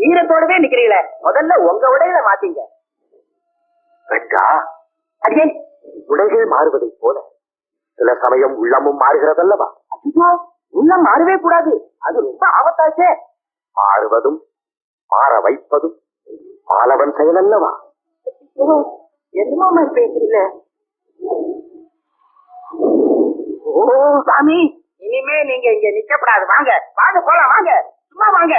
ஈரத்தோடவே நிக்கிறீங்களே, முதல்ல உங்க உடையில மாத்தீங்க. அதே உடைகள் மாறுவதை போல சில சமயம் உள்ளமும் மாறுகிறதல்லவா? உள்ளம் மாறவே கூடாது, அது ரொம்ப ஆபத்தாச்சே. மாறுவதும் மாற வைப்பதும் மாலவன் செயல் அல்லவா? என்னமா பேசுறீங்க? ஓ சாமி, இனிமே நீங்க இங்க நிக்கப்படாது. வாங்க வாங்க போலாம், வாங்க சும்மா வாங்க.